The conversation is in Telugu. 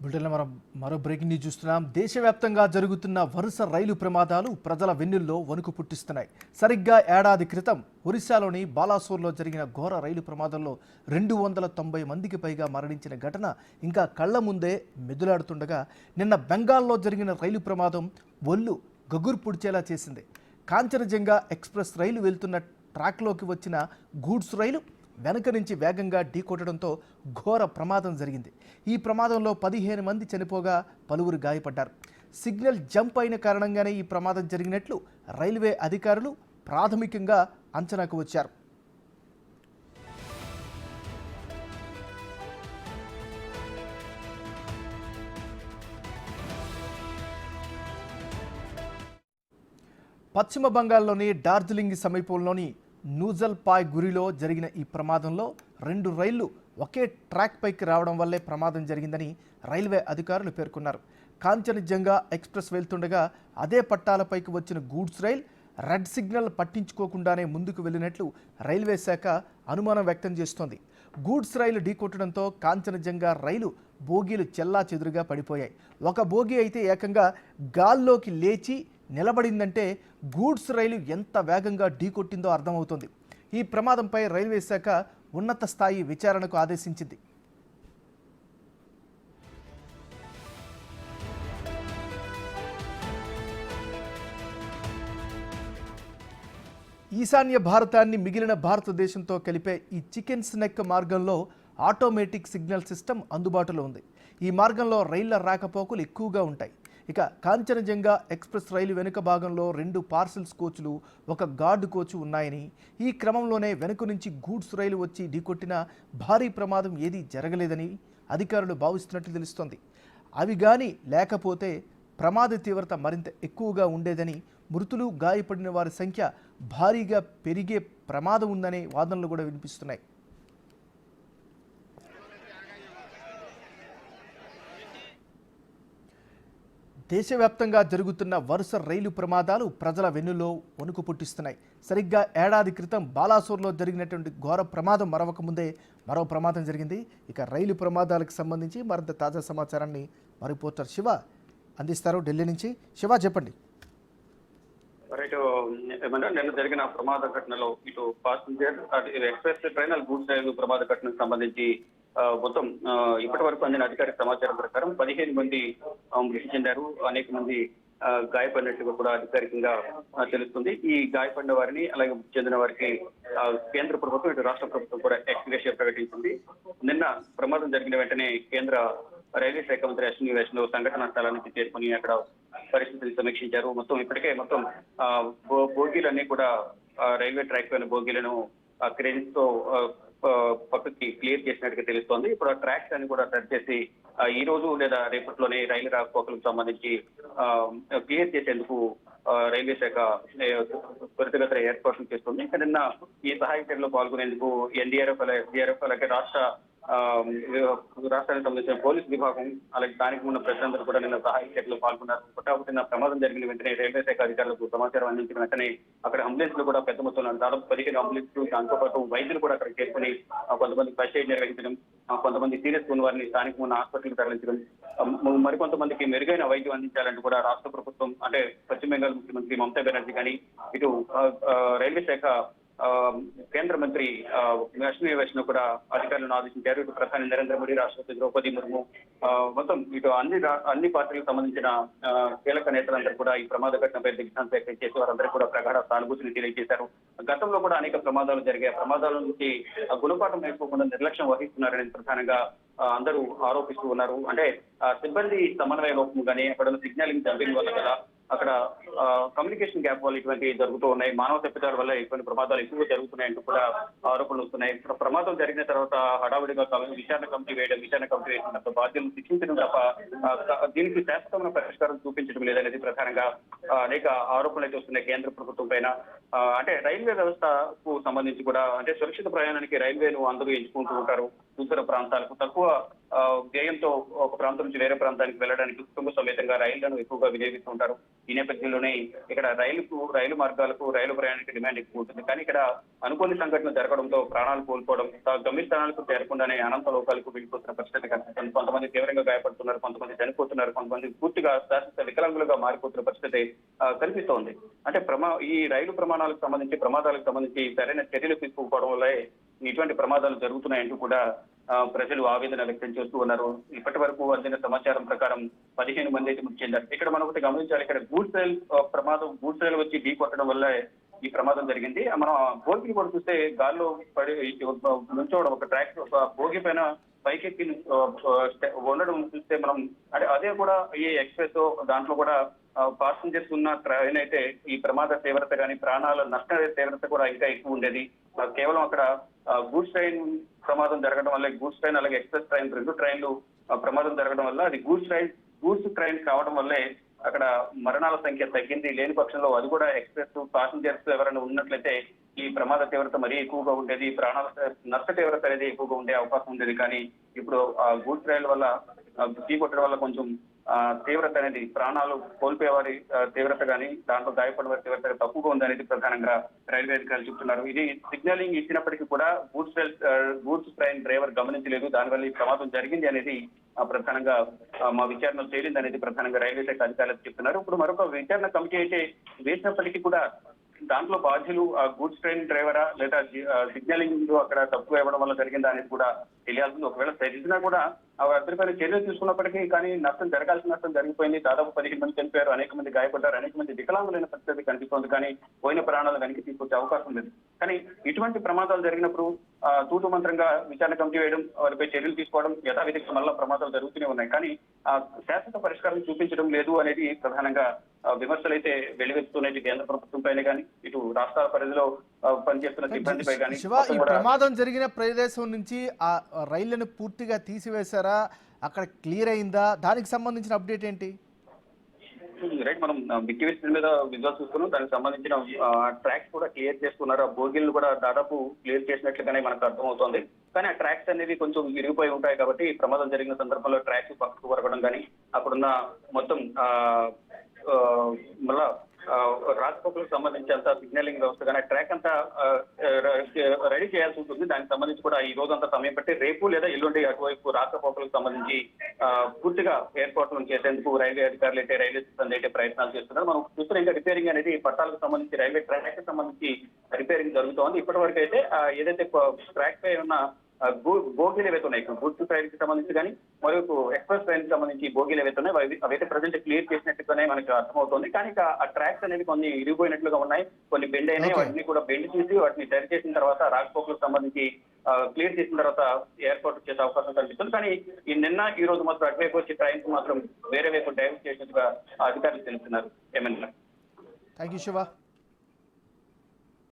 బులెటిన్లో మనం మరో బ్రేకింగ్ న్యూస్ చూస్తున్నాం. దేశవ్యాప్తంగా జరుగుతున్న వరుస రైలు ప్రమాదాలు ప్రజల వెన్నుల్లో వణుకు పుట్టిస్తున్నాయి. సరిగ్గా ఏడాది క్రితం ఒరిస్సాలోని బాలాసోర్లో జరిగిన ఘోర రైలు ప్రమాదంలో 290 మందికి పైగా మరణించిన ఘటన ఇంకా కళ్ల ముందే మెదులాడుతుండగా, నిన్న బెంగాల్లో జరిగిన రైలు ప్రమాదం ఒళ్ళు గగురు పుడిచేలా చేసింది. కాంచనజంగా ఎక్స్ప్రెస్ రైలు వెళ్తున్న ట్రాక్లోకి వచ్చిన గూడ్స్ రైలు వెనక నుంచి వేగంగా ఢీకొట్టడంతో ఘోర ప్రమాదం జరిగింది. ఈ ప్రమాదంలో 15 మంది చనిపోగా పలువురు గాయపడ్డారు. సిగ్నల్ జంప్ అయిన కారణంగానే ఈ ప్రమాదం జరిగినట్లు రైల్వే అధికారులు ప్రాథమికంగా అంచనాకు వచ్చారు. పశ్చిమ బంగాల్లోని డార్జిలింగ్ సమీపంలోని నూజల్పాయ్ గురిలో జరిగిన ఈ ప్రమాదంలో 2 రైళ్లు ఒకే ట్రాక్ పైకి రావడం వల్లే ప్రమాదం జరిగిందని రైల్వే అధికారులు పేర్కొన్నారు. కాంచనజంగా ఎక్స్ప్రెస్ వెళ్తుండగా అదే పట్టాలపైకి వచ్చిన గూడ్స్ రైల్ రెడ్ సిగ్నల్ పట్టించుకోకుండానే ముందుకు వెళ్ళినట్లు రైల్వే శాఖ అనుమానం వ్యక్తం చేస్తోంది. గూడ్స్ రైలు ఢీకొట్టడంతో కాంచనజంగా రైలు బోగీలు చెల్లాచెదురుగా పడిపోయాయి. ఒక బోగీ అయితే ఏకంగా గాల్లోకి లేచి నిలబడిందంటే గూడ్స్ రైలు ఎంత వేగంగా ఢీకొట్టిందో అర్థమవుతోంది. ఈ ప్రమాదంపై రైల్వే శాఖ ఉన్నత స్థాయి విచారణకు ఆదేశించింది. ఈశాన్య భారతాన్ని మిగిలిన భారతదేశంతో కలిపే ఈ చికెన్ స్నెక్ మార్గంలో ఆటోమేటిక్ సిగ్నల్ సిస్టమ్ అందుబాటులో ఉంది. ఈ మార్గంలో రైళ్ల రాకపోకలు ఎక్కువగా ఉంటాయి. ఇక కాంచనజంగా ఎక్స్ప్రెస్ రైలు వెనుక భాగంలో 2 పార్సెల్స్ కోచ్లు, ఒక గార్డు కోచ్ ఉన్నాయని, ఈ క్రమంలోనే వెనుక నుంచి గూడ్స్ రైలు వచ్చి ఢీకొట్టిన భారీ ప్రమాదం ఏదీ జరగలేదని అధికారులు భావిస్తున్నట్లు తెలుస్తోంది. అవి కానీ లేకపోతే ప్రమాద తీవ్రత మరింత ఎక్కువగా ఉండేదని, మృతులు గాయపడిన వారి సంఖ్య భారీగా పెరిగే ప్రమాదం ఉందనే వాదనలు కూడా వినిపిస్తున్నాయి. దేశవ్యాప్తంగా జరుగుతున్న వరుస రైలు ప్రమాదాలు ప్రజల వెన్నులో వణుకు పుట్టిస్తున్నాయి. సరిగ్గా ఏడాది క్రితం బాలాసోర్లో జరిగినటువంటి ఘోర ప్రమాదం మరొక ముందే మరో ప్రమాదం జరిగింది. ఇక రైలు ప్రమాదాలకు సంబంధించి మరింత తాజా సమాచారాన్ని మా రిపోర్టర్ శివ అందిస్తారు ఢిల్లీ నుంచి. శివ, చెప్పండి. నిన్న జరిగిన ప్రమాద ఘటనలో ఇటు పాసింజర్ ఎక్స్ప్రెస్ ట్రైన్ గూడ్స్ రైలు ప్రమాద ఘటనకు సంబంధించి మొత్తం ఇప్పటి వరకు అందిన అధికారిక సమాచారం ప్రకారం 15 మంది మృతి చెందారు, అనేక మంది గాయపడినట్టుగా కూడా అధికారికంగా తెలుస్తుంది. ఈ గాయపడిన వారిని అలాగే మృతి చెందిన వారికి కేంద్ర ప్రభుత్వం ఇటు రాష్ట్ర ప్రభుత్వం కూడా ఎక్స్గ్రేషియా ప్రకటించింది. నిన్న ప్రమాదం జరిగిన వెంటనే కేంద్ర రైల్వే శాఖ మంత్రి అశ్విని వైష్ణవ్ సంఘటనా స్థలానికి చేరుకుని అక్కడ పరిస్థితిని సమీక్షించారు. ఇప్పటికే బోగీలన్నీ కూడా రైల్వే ట్రాక్ పైన బోగీలను క్రెయిన్స్ తో పక్కకి క్లియర్ చేసినట్టుగా తెలుస్తోంది. ఇప్పుడు ఆ ట్రాక్స్ అని కూడా సెట్ చేసి ఈ రోజు లేదా రేపట్లోనే రైలు రాకపోకలకు సంబంధించి క్లియర్ చేసేందుకు రైల్వే శాఖ త్వరితగతిన ఏర్పాట్లు చేస్తుంది. ఇక నిన్న ఈ సహాయ చర్యలో పాల్గొనేందుకు ఎన్డీఆర్ఎఫ్ అలాగే రాష్ట్రానికి సంబంధించిన పోలీస్ విభాగం అలాగే స్థానిక ఉన్న ప్రజలందరూ కూడా నిన్న సహాయ చర్యలో పాల్గొన్నారు. పుట్టాపుట్టిన ప్రమాదం జరిగిన వెంటనే రైల్వే శాఖ అధికారులకు సమాచారం అందించిన వెంటనే అక్కడ అంబులెన్స్ లో కూడా పెద్ద మొత్తంలో దాదాపు 15 అంబులెన్స్, దాంతో పాటు వైద్యులు కూడా అక్కడ చేరుకుని కొంతమంది ఫస్ట్ ఎయిడ్ నిర్వహించడం, కొంతమంది సీరియస్ ఉన్న వారిని స్థానిక ఉన్న హాస్పిటల్కి తరలించడం, మరికొంతమందికి మెరుగైన వైద్యం అందించాలంటూ కూడా రాష్ట్ర ప్రభుత్వం అంటే పశ్చిమ బెంగాల్ ముఖ్యమంత్రి మమతా బెనర్జీ కానీ ఇటు రైల్వే శాఖ కేంద్ర మంత్రి అశ్విని వైష్ణవ్ కూడా అధికారులను ఆదేశించారు. ఇటు ప్రధాని నరేంద్ర మోడీ, రాష్ట్రపతి ద్రౌపది ముర్ము, మొత్తం ఇటు అన్ని పార్టీలకు సంబంధించిన కీలక నేతలందరూ కూడా ఈ ప్రమాద ఘటనపై దిగ్భ్రాంతి వ్యక్తం చేసి వారందరూ కూడా ప్రగాఢ సానుభూతిని తెలియజేశారు. గతంలో కూడా అనేక ప్రమాదాలు జరిగాయి. ప్రమాదాల నుంచి గుణపాఠం నేర్చుకోకుండా నిర్లక్ష్యం వహిస్తున్నారని ప్రధానంగా అందరూ ఆరోపిస్తూ ఉన్నారు. అంటే సిబ్బంది సమన్వయ లోపం కానీ అక్కడ సిగ్నలింగ్ జంపింగ్ వల్ల కదా అక్కడ కమ్యూనికేషన్ గ్యాప్ వల్ల ఇటువంటివి జరుగుతూ ఉన్నాయి. మానవ తప్పిదాల వల్ల ఇటువంటి ప్రమాదాలు ఎక్కువగా జరుగుతున్నాయంటూ కూడా ఆరోపణలు వస్తున్నాయి. ప్రమాదం జరిగిన తర్వాత హడావుడిగా విచారణ కమిటీ వేసిన బాధ్యులను శిక్షించడం తప్ప దీనికి శాశ్వతమైన పరిష్కారం చూపించడం లేదనేది ప్రధానంగా అనేక ఆరోపణలు అయితే వస్తున్నాయి కేంద్ర ప్రభుత్వం పైన. అంటే రైల్వే వ్యవస్థకు సంబంధించి కూడా అంటే సురక్షిత ప్రయాణానికి రైల్వేను అందరూ ఎంచుకుంటూ ఉంటారు. దూర ప్రాంతాలకు తక్కువ వ్యయంతో ఒక ప్రాంతం నుంచి వేరే ప్రాంతానికి వెళ్ళడానికి కుటుంబ సమేతంగా రైళ్లను ఎక్కువగా వినియోగిస్తూ ఉంటారు. ఈ నేపథ్యంలోనే ఇక్కడ రైలు మార్గాలకు రైలు ప్రయాణానికి డిమాండ్ ఎక్కువ ఉంటుంది. కానీ ఇక్కడ అనుకోని సంఘటనలు జరగడంతో ప్రాణాలు కోల్పోవడం, గమ్యస్థానాలకు చేరకుండానే అనంత లోకాలకు వెళ్ళిపోతున్న పరిస్థితి కనిపిస్తుంది. కొంతమంది తీవ్రంగా గాయపడుతున్నారు, కొంతమంది చనిపోతున్నారు, కొంతమంది పూర్తిగా శాశ్వత వికలాంగులుగా మారిపోతున్న పరిస్థితి కనిపిస్తోంది. అంటే ఈ రైలు ప్రమాణాలకు సంబంధించి, ప్రమాదాలకు సంబంధించి సరైన చర్యలు తీసుకోకపోవడం వల్లే ఇటువంటి ప్రమాదాలు జరుగుతున్నాయంటూ కూడా ప్రజలు ఆవేదన వ్యక్తం చేస్తూ ఉన్నారు. ఇప్పటి వరకు అందిన సమాచారం ప్రకారం 15 మంది అయితే మృతి చెందారు. ఇక్కడ మనం ఒకటి గమనించాలి, ఇక్కడ గూడ్స్ రైలు వచ్చి ఢీ కొట్టడం వల్ల ఈ ప్రమాదం జరిగింది. మనం బోగిని కూడా చూస్తే గాల్లో పడి నుంచోవడం, ఒక ట్రాక్ బోగి పైన పైకెక్కి ఉండడం చూస్తే మనం అంటే అదే కూడా ఈ ఎక్స్ప్రెస్ దాంట్లో కూడా పాసింజర్స్ ఉన్న ట్రైన్ అయితే ఈ ప్రమాద తీవ్రత కానీ ప్రాణాల నష్ట తీవ్రత కూడా ఇంకా ఎక్కువ ఉండేది. కేవలం అక్కడ గూడ్స్ ట్రైన్ ప్రమాదం జరగడం వల్ల, గూడ్స్ ట్రైన్ అలాగే ఎక్స్ప్రెస్ ట్రైన్ 2 ట్రైన్లు ప్రమాదం జరగడం వల్ల అది గూడ్స్ ట్రైన్ కావడం వల్లే అక్కడ మరణాల సంఖ్య తగ్గింది. లేని పక్షంలో అది కూడా ఎక్స్ప్రెస్ పాసింజర్స్ ఎవరైనా ఉన్నట్లయితే ఈ ప్రమాద తీవ్రత మరీ ఎక్కువగా ఉండేది, ప్రాణాల నష్ట తీవ్రత అనేది ఎక్కువగా ఉండే అవకాశం ఉండేది. కానీ ఇప్పుడు గూడ్స్ రైలు వల్ల ఢీ కొట్టడం వల్ల కొంచెం తీవ్రత అనేది, ప్రాణాలు కోల్పోయేవారి తీవ్రత కానీ దాంట్లో గాయపడిన వారి తీవ్రత తక్కువగా ఉందనేది ప్రధానంగా రైల్వే అధికారులు చెప్తున్నారు. ఇది సిగ్నలింగ్ ఇచ్చినప్పటికీ కూడా గూడ్స్ ట్రైన్ డ్రైవర్ గమనించలేదు, దానివల్ల ఈ ప్రమాదం జరిగింది అనేది ప్రధానంగా మా విచారణలో తేలింది అనేది ప్రధానంగా రైల్వే శాఖ అధికారులు చెప్తున్నారు. ఇప్పుడు మరొక విచారణ కమిటీ అయితే వేసినప్పటికీ కూడా దాంట్లో బాధ్యులు గూడ్స్ ట్రైన్ డ్రైవరా లేదా సిగ్నలింగ్ అక్కడ తక్కువ ఇవ్వడం వల్ల జరిగిందా అనేది కూడా తెలియాల్సింది. ఒకవేళ తెలిసినా కూడా వారిపైన చర్యలు తీసుకున్నప్పటికీ కానీ నష్టం జరగాల్సిన నష్టం జరిగిపోయింది. దాదాపు 15 మంది చనిపోయారు, అనేక మంది గాయపడ్డారు, అనేక మంది వికలాంగులైన పరిస్థితి కనిపిస్తోంది. కానీ పోయిన ప్రాణాలు వెనక్కి తీసుకొచ్చే అవకాశం లేదు. కానీ ఇటువంటి ప్రమాదాలు జరిగినప్పుడు తూతు మంత్రంగా విచారణ కమిటీ వేయడం, వారిపై చర్యలు తీసుకోవడం, యథావిధిగా మళ్ళా ప్రమాదాలు జరుగుతూనే ఉన్నాయి. కానీ శాశ్వత పరిష్కారం చూపించడం లేదు అనేది ప్రధానంగా విమర్శలు అయితే వెలువెత్తుతున్నాయి. కేంద్ర ప్రభుత్వంపైనే కానీ ఇటు రాష్ట్రాల పరిధిలో పనిచేస్తున్న సిబ్బందిపై కానీ. శివ, ఈ ప్రమాదం జరిగిన ప్రదేశం నుంచి ఆ రైళ్లను పూర్తిగా తీసివేశారా? అక్కడ క్లియర్ అయిందా? దానికి సంబంధించిన అప్డేట్ ఏంటి? రైట్, మనం బిగ్ టీవీ స్క్రీన్ మీద విజువల్ చూస్తున్నాం. దానికి సంబంధించిన ట్రాక్స్ కూడా క్లియర్ చేసుకున్నారు. ఆ బోగిలను కూడా దాదాపు క్లియర్ చేసినట్లుగానే మనకు అర్థమవుతోంది. కానీ ఆ ట్రాక్స్ అనేవి కొంచెం విరిగిపోయి ఉంటాయి కాబట్టి ప్రమాదం జరిగిన సందర్భంలో ట్రాక్స్ పక్కకు వరగడం కానీ అక్కడున్న మొత్తం మళ్ళా రాకపోకలకు సంబంధించి అంతా సిగ్నలింగ్ వ్యవస్థ కానీ ట్రాక్ అంతా రెడీ చేయాల్సి ఉంటుంది. దానికి సంబంధించి కూడా ఈ రోజు అంతా సమయం పెట్టి రేపు లేదా ఎల్లుండి అటువైపు రాకపోకలకు సంబంధించి పూర్తిగా ఎయిర్పోర్ట్ నుంచి చేసేందుకు రైల్వే అధికారులు అయితే, రైల్వే సిబ్బంది అయితే ప్రయత్నాలు చేస్తున్నారు. మనం చూస్తున్న ఇంకా రిపేరింగ్ అనేది పట్టాలకు సంబంధించి రైల్వే ట్రాక్ కి సంబంధించి రిపేరింగ్ జరుగుతోంది. ఇప్పటి వరకు అయితే ఏదైతే ట్రాక్ పై ఉన్న బోగీలు ఏవైతే ఉన్నాయి, గూడ్స్ ట్రైన్ కి సంబంధించి కానీ మరియు ఎక్స్ప్రెస్ ట్రైన్ కి సంబంధించి బోగీలు ఏవైతే ఉన్నాయి అవైతే ప్రజెంట్ క్లియర్ చేసినట్టుగానే మనకు అర్థమవుతుంది. కానీ ఆ ట్రాక్స్ అనేవి కొన్ని ఇరిగిపోయినట్లుగా ఉన్నాయి, కొన్ని బెండ్ అయినాయి. వాటిని కూడా బెండ్ చేసి వాటిని సరి చేసిన తర్వాత రాకపోకలకు సంబంధించి క్లియర్ చేసిన తర్వాత ఎయిర్పోర్ట్ చేసే అవకాశం కనిపిస్తుంది. కానీ ఈ రోజు మాత్రం అటువైపు వచ్చి ట్రైన్ కు మాత్రం వేరే వైపు డైవర్ట్ చేసినట్టుగా అధికారులు తెలుస్తున్నారు. ఏమన్నా? Thank you Shiva.